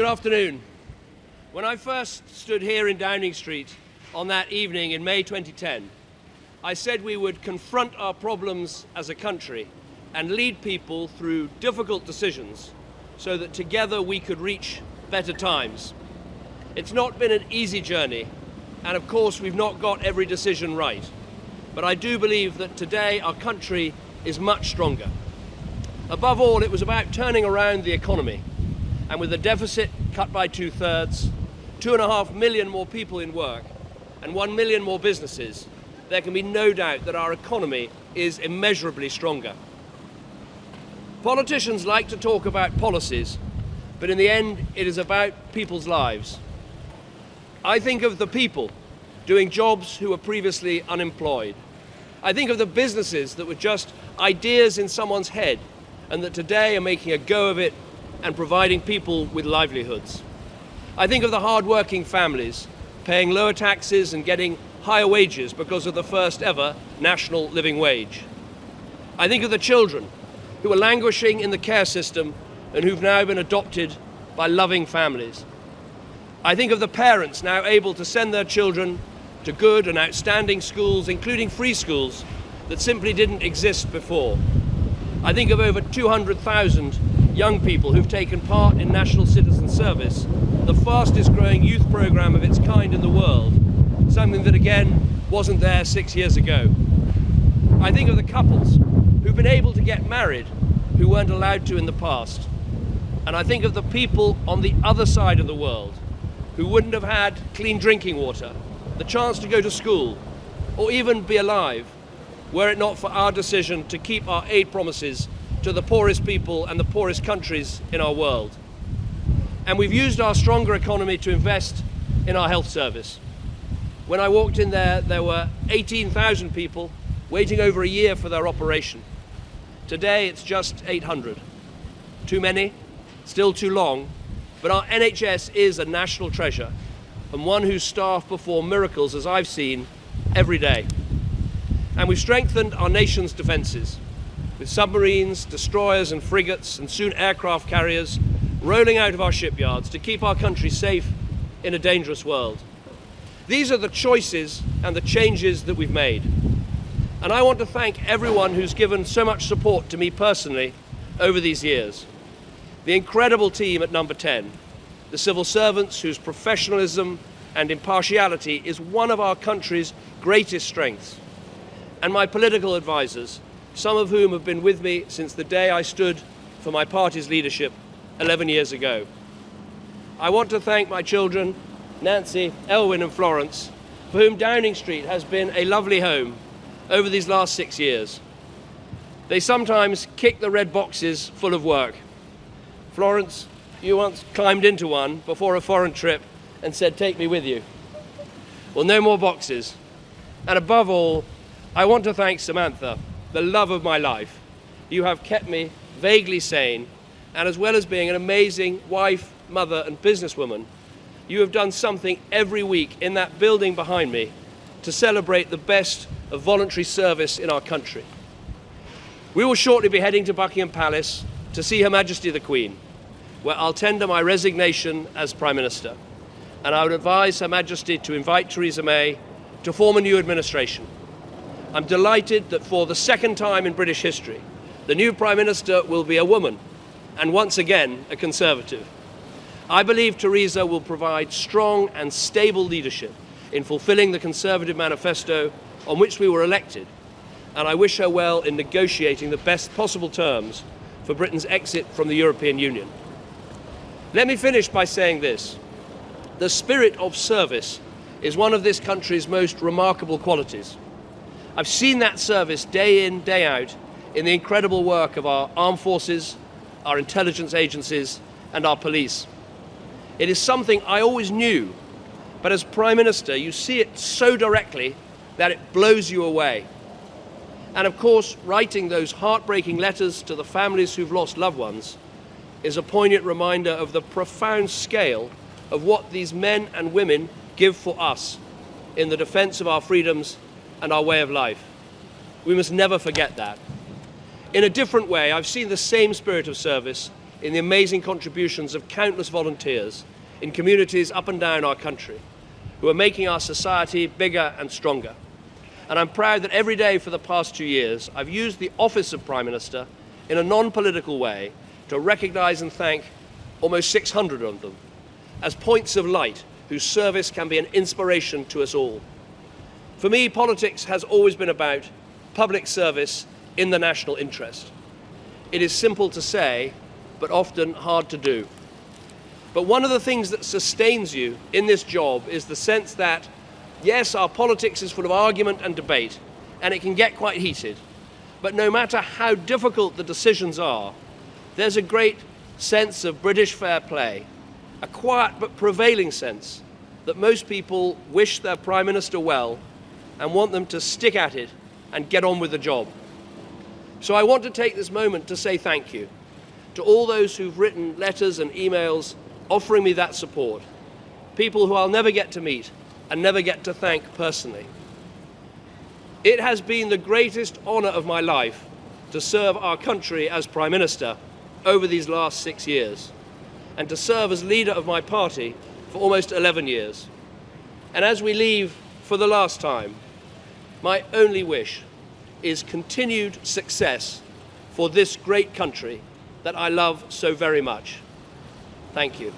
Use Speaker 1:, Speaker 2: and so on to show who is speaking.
Speaker 1: Good afternoon. When I first stood here in Downing Street on that evening in May 2010, I said we would confront our problems as a country and lead people through difficult decisions so that together we could reach better times. It's not been an easy journey, and of course we've not got every decision right. But I do believe that today our country is much stronger. Above all, it was about turning around the economy. And with the deficit cut by 2/3, 2.5 million more people in work, and 1 million more businesses, there can be no doubt that our economy is immeasurably stronger. Politicians like to talk about policies, but in the end, it is about people's lives. I think of the people doing jobs who were previously unemployed. I think of the businesses that were just ideas in someone's head and that today are making a go of it and providing people with livelihoods. I think of the hard-working families paying lower taxes and getting higher wages because of the first ever national living wage. I think of the children who are languishing in the care system and who've now been adopted by loving families. I think of the parents now able to send their children to good and outstanding schools, including free schools that simply didn't exist before. I think of over 200,000 young people who've taken part in National Citizen Service, the fastest growing youth program of its kind in the world, something that again wasn't there 6 years ago. I think of the couples who've been able to get married who weren't allowed to in the past. And I think of the people on the other side of the world who wouldn't have had clean drinking water, the chance to go to school, or even be alive, were it not for our decision to keep our aid promises to the poorest people and the poorest countries in our world. And we've used our stronger economy to invest in our health service. When I walked in there were 18,000 people waiting over a year for their operation. Today, it's just 800. Too many, still too long, but our NHS is a national treasure and one whose staff perform miracles, as I've seen, every day. And we've strengthened our nation's defences, with submarines, destroyers and frigates, and soon aircraft carriers rolling out of our shipyards to keep our country safe in a dangerous world. These are the choices and the changes that we've made. And I want to thank everyone who's given so much support to me personally over these years. The incredible team at Number 10, the civil servants whose professionalism and impartiality is one of our country's greatest strengths, and my political advisors, some of whom have been with me since the day I stood for my party's leadership 11 years ago. I want to thank my children, Nancy, Elwyn and Florence, for whom Downing Street has been a lovely home over these last 6 years. They sometimes kick the red boxes full of work. Florence, you once climbed into one before a foreign trip and said, "Take me with you." Well, no more boxes. And above all, I want to thank Samantha, the love of my life. You have kept me vaguely sane, and as well as being an amazing wife, mother, and businesswoman, you have done something every week in that building behind me to celebrate the best of voluntary service in our country. We will shortly be heading to Buckingham Palace to see Her Majesty the Queen, where I'll tender my resignation as Prime Minister, and I would advise Her Majesty to invite Theresa May to form a new administration. I'm delighted that for the second time in British history, the new Prime Minister will be a woman, and once again, a Conservative. I believe Theresa will provide strong and stable leadership in fulfilling the Conservative manifesto on which we were elected, and I wish her well in negotiating the best possible terms for Britain's exit from the European Union. Let me finish by saying this. The spirit of service is one of this country's most remarkable qualities. I've seen that service day in, day out in the incredible work of our armed forces, our intelligence agencies, and our police. It is something I always knew, but as Prime Minister, you see it so directly that it blows you away. And of course, writing those heartbreaking letters to the families who've lost loved ones is a poignant reminder of the profound scale of what these men and women give for us in the defense of our freedoms and our way of life. We must never forget that. In a different way, I've seen the same spirit of service in the amazing contributions of countless volunteers in communities up and down our country who are making our society bigger and stronger. And I'm proud that every day for the past 2 years, I've used the office of Prime Minister in a non-political way to recognise and thank almost 600 of them as points of light whose service can be an inspiration to us all. For me, politics has always been about public service in the national interest. It is simple to say, but often hard to do. But one of the things that sustains you in this job is the sense that, yes, our politics is full of argument and debate, and it can get quite heated. But no matter how difficult the decisions are, there's a great sense of British fair play, a quiet but prevailing sense that most people wish their Prime Minister well and want them to stick at it and get on with the job. So I want to take this moment to say thank you to all those who've written letters and emails offering me that support, people who I'll never get to meet and never get to thank personally. It has been the greatest honour of my life to serve our country as Prime Minister over these last 6 years, and to serve as leader of my party for almost 11 years. And as we leave for the last time, my only wish is continued success for this great country that I love so very much. Thank you.